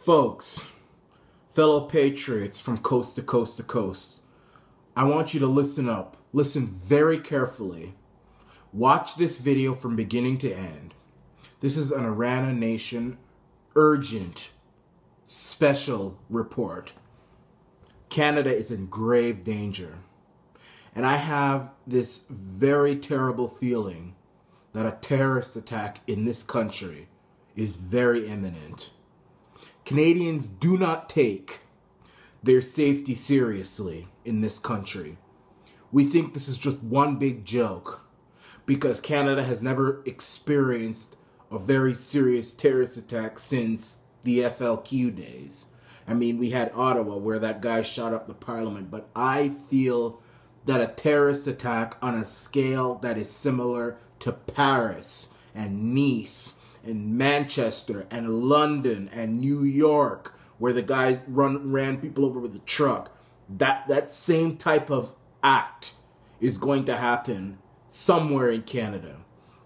Folks, fellow patriots from coast to coast to coast, I want you to listen up. Listen very carefully. Watch this video from beginning to end. This is an Irana Nation urgent special report. Canada is in grave danger. And I have this very terrible feeling that a terrorist attack in this country is very imminent. Canadians do not take their safety seriously in this country. We think this is just one big joke because Canada has never experienced a very serious terrorist attack since the FLQ days. I mean, we had Ottawa where that guy shot up the parliament, but I feel that a terrorist attack on a scale that is similar to Paris and Nice and Manchester and London and New York, where the guys ran people over with a truck, that same type of act is going to happen somewhere in Canada.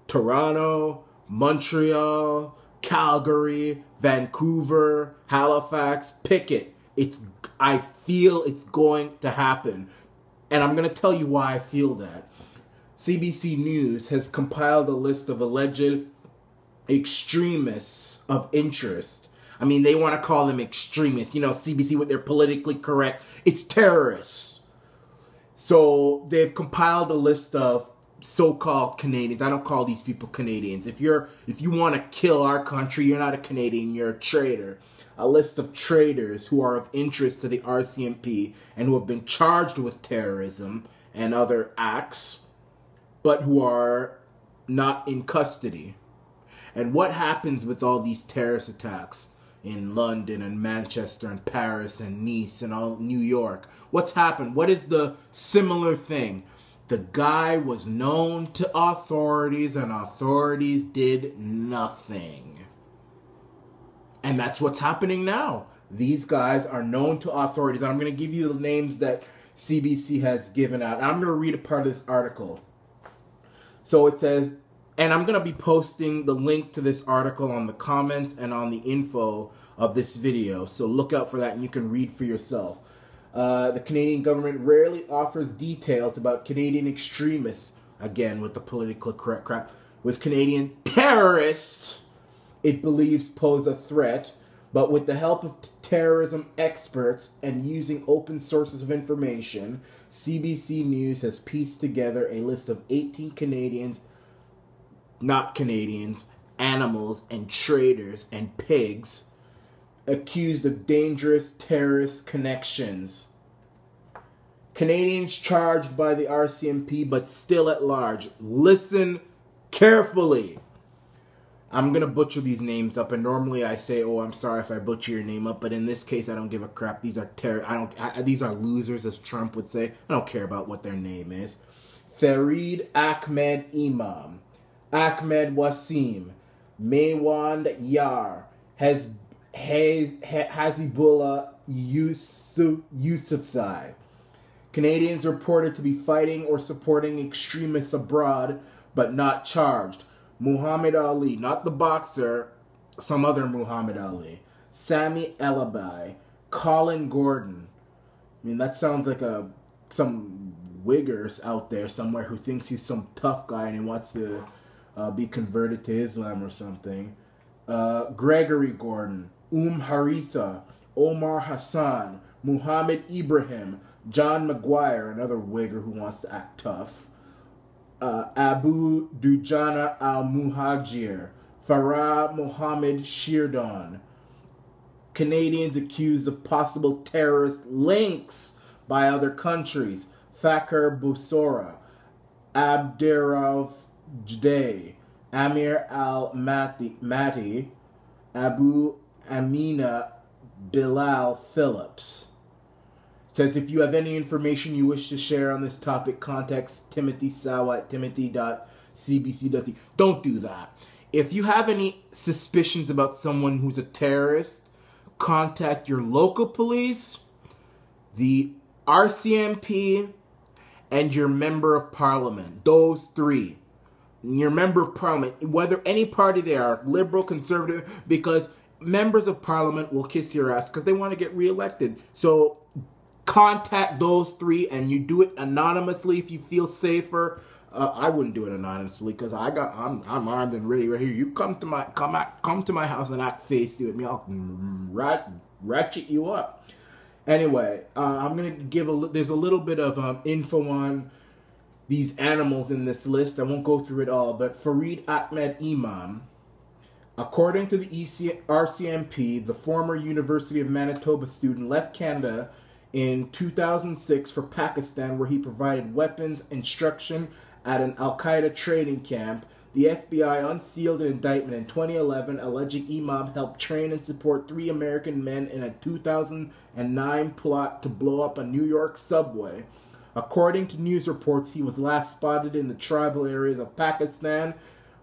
Toronto, Montreal, Calgary, Vancouver, Halifax, pick it. I feel it's going to happen. And I'm going to tell you why I feel that. CBC News has compiled a list of alleged extremists of interest. I mean, they want to call them extremists. You know, CBC with their politically correct. It's terrorists. So they've compiled a list of so-called Canadians. I don't call these people Canadians. If you want to kill our country, you're not a Canadian, you're a traitor. A list of traitors who are of interest to the RCMP and who have been charged with terrorism and other acts, but who are not in custody. And what happens with all these terrorist attacks in London and Manchester and Paris and Nice and all New York? What's happened? What is the similar thing? The guy was known to authorities and authorities did nothing. And that's what's happening now. These guys are known to authorities. And I'm going to give you the names that CBC has given out. And I'm going to read a part of this article. So it says, and I'm going to be posting the link to this article on the comments and on the info of this video. So look out for that and you can read for yourself. The Canadian government rarely offers details about Canadian extremists, again with the politically correct crap, with Canadian terrorists it believes pose a threat, but with the help of terrorism experts and using open sources of information, CBC News has pieced together a list of 18 Canadians, not Canadians, animals and traitors and pigs accused of dangerous terrorist connections. Canadians charged by the RCMP but still at large. Listen carefully. I'm going to butcher these names up, and normally I say, oh, I'm sorry if I butcher your name up, but in this case I don't give a crap. These are these are losers, as Trump would say. I don't care about what their name is. Farid Ahmed Imam, Ahmed Wasim, Maywand Yar, Hazibullah Yusufzai. Canadians reported to be fighting or supporting extremists abroad, but not charged. Muhammad Ali, not the boxer, some other Muhammad Ali. Sami Elabai, Colin Gordon. I mean, that sounds like some wiggers out there somewhere who thinks he's some tough guy and he wants to be converted to Islam or something. Gregory Gordon, Haritha, Omar Hassan, Muhammad Ibrahim, John Maguire, another wigger who wants to act tough. Abu Dujana al-Muhajir, Farah Mohammed Shirdon. Canadians accused of possible terrorist links by other countries. Fakir Busora, Abderrauf Jday, Amir al-Mati, Abu Amina Bilal Phillips. It says, if you have any information you wish to share on this topic, contact Timothy Sawa at timothy.cbc.ca. Don't do that. If you have any suspicions about someone who's a terrorist, contact your local police, the RCMP, and your member of parliament. Those three. Your member of parliament, whether any party they are, liberal, conservative, because members of parliament will kiss your ass because they want to get reelected. So contact those three, and you do it anonymously if you feel safer. I wouldn't do it anonymously because I'm armed and ready right here. You come to my house and act feisty with me, I'll ratchet you up. Anyway, I'm gonna give there's a little bit of info on these animals in this list. I won't go through it all, but Farid Ahmed Imam, according to the RCMP, the former University of Manitoba student left Canada in 2006 for Pakistan, where he provided weapons instruction at an Al-Qaeda training camp. The FBI unsealed an indictment in 2011 alleging Imam helped train and support 3 American men in a 2009 plot to blow up a New York subway. According to news reports, he was last spotted in the tribal areas of Pakistan.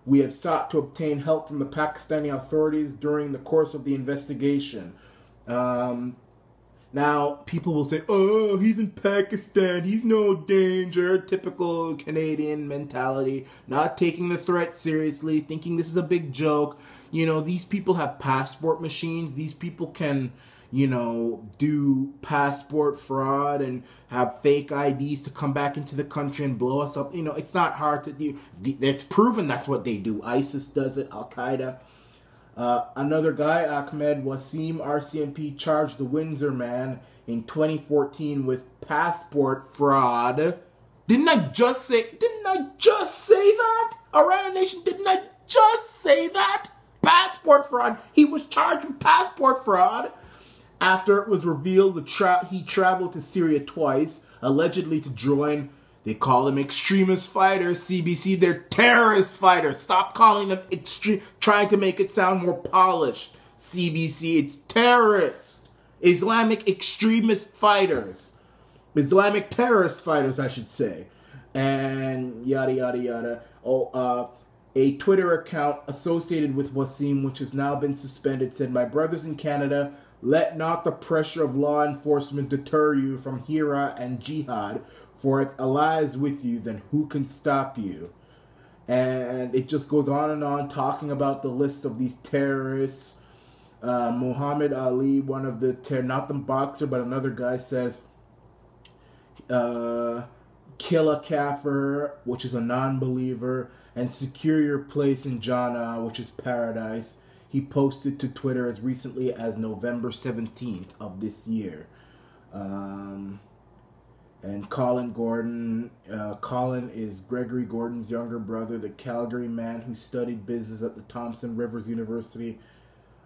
We have sought to obtain help from the Pakistani authorities during the course of the investigation. Now, people will say, oh, he's in Pakistan, he's no danger. Typical Canadian mentality, not taking the threat seriously, thinking this is a big joke. You know, these people have passport machines. These people can, you know, do passport fraud and have fake IDs to come back into the country and blow us up. You know, it's not hard to do. It's proven that's what they do. ISIS does it, Al-Qaeda. Another guy, Ahmed Wasim, RCMP charged the Windsor man in 2014 with passport fraud. Didn't I just say that? Iran Nation, didn't I just say that? Passport fraud. He was charged with passport fraud after it was revealed that he traveled to Syria twice, allegedly to join. They call them extremist fighters, CBC. They're terrorist fighters. Stop calling them extreme, trying to make it sound more polished. CBC, it's terrorists. Islamic extremist fighters. Islamic terrorist fighters, I should say. And yada, yada, yada. A Twitter account associated with Wasim, which has now been suspended, said, "My brothers in Canada, let not the pressure of law enforcement deter you from Hira and Jihad. For if Allah is with you, then who can stop you?" And it just goes on, talking about the list of these terrorists. Muhammad Ali, one of the not the boxer, but another guy, says, kill a kafir, which is a non-believer, and secure your place in Jannah, which is paradise. He posted to Twitter as recently as November 17th of this year. And Colin Gordon, Colin is Gregory Gordon's younger brother, the Calgary man who studied business at the Thompson Rivers University,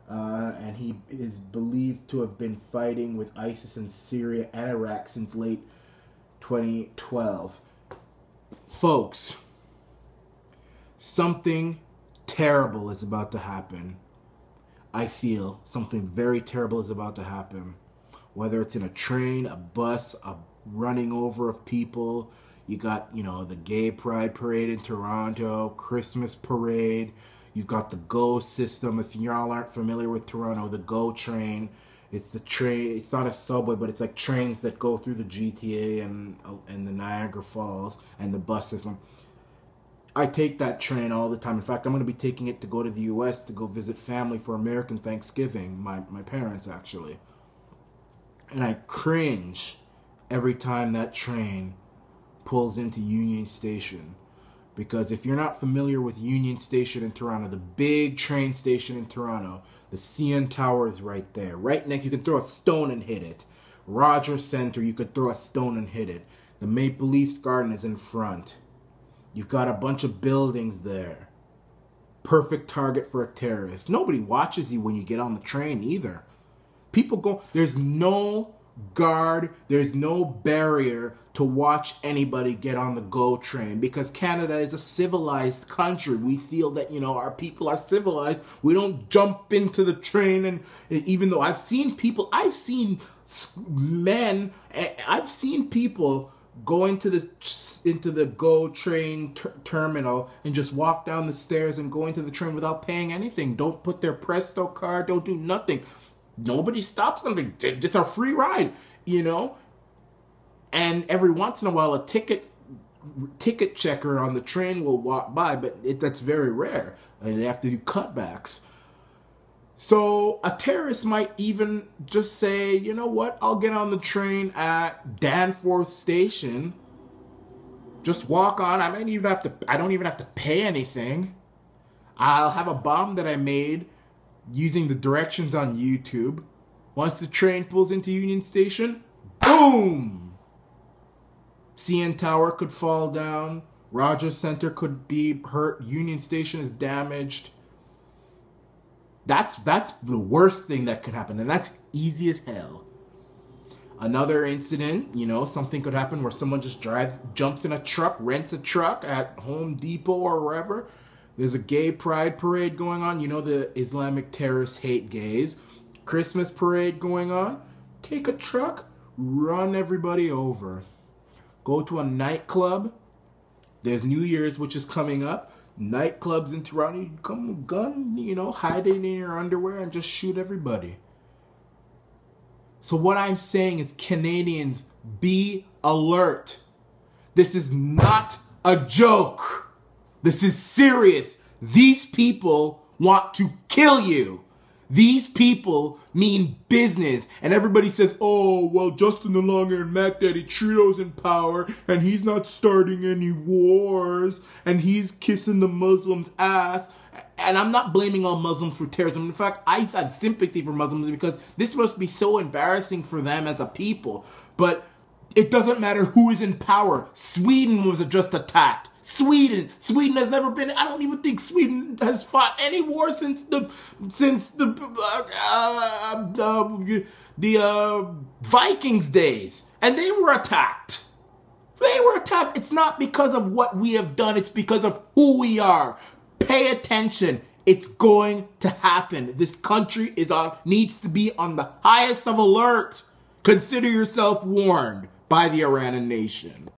and he is believed to have been fighting with ISIS in Syria and Iraq since late 2012. Folks, something terrible is about to happen. I feel something very terrible is about to happen. Whether it's in a train, a bus, a running over of people. You got, you know, the gay pride parade in Toronto, Christmas parade. You've got the GO system. If y'all aren't familiar with Toronto, the GO train. It's the train. It's not a subway, but it's like trains that go through the GTA and the Niagara Falls, and the bus system. I take that train all the time. In fact, I'm going to be taking it to go to the U.S. to go visit family for American Thanksgiving. My parents, actually. And I cringe every time that train pulls into Union Station. Because if you're not familiar with Union Station in Toronto, the big train station in Toronto, the CN Tower is right there. Right next, you can throw a stone and hit it. Rogers Centre, you could throw a stone and hit it. The Maple Leafs Garden is in front. You've got a bunch of buildings there. Perfect target for a terrorist. Nobody watches you when you get on the train either. People go, there's no guard, there's no barrier to watch anybody get on the GO train, because Canada is a civilized country. We feel that, you know, our people are civilized. We don't jump into the train, and even though I've seen people go into the GO train terminal and just walk down the stairs and go into the train without paying anything. Don't put their Presto card, don't do nothing. Nobody stops them. It's a free ride, you know. And every once in a while, a ticket checker on the train will walk by, but that's very rare. And they have to do cutbacks. So a terrorist might even just say, you know what, I'll get on the train at Danforth Station. Just walk on. I don't even have to pay anything. I'll have a bomb that I made using the directions on YouTube. Once the train pulls into Union Station, boom! CN Tower could fall down. Rogers Center could be hurt. Union Station is damaged. That's the worst thing that could happen, and that's easy as hell. Another incident, something could happen where someone just jumps in a truck, rents a truck at Home Depot or wherever. There's a gay pride parade going on. The Islamic terrorists hate gays. Christmas parade going on. Take a truck, run everybody over. Go to a nightclub. There's New Year's, which is coming up. Nightclubs in Toronto, you come with a gun, hide it in your underwear and just shoot everybody. So what I'm saying is, Canadians, be alert. This is not a joke. This is serious. These people want to kill you. These people mean business. And everybody says, oh, well, Justin the Longer and Mac Daddy Trudeau's in power and he's not starting any wars and he's kissing the Muslims' ass. And I'm not blaming all Muslims for terrorism. In fact, I have sympathy for Muslims because this must be so embarrassing for them as a people. But it doesn't matter who is in power. Sweden was just attacked. Sweden has never been. I don't even think Sweden has fought any war since the Vikings days, and they were attacked. They were attacked. It's not because of what we have done. It's because of who we are. Pay attention. It's going to happen. This country needs to be on the highest of alert. Consider yourself warned by the Iranian nation.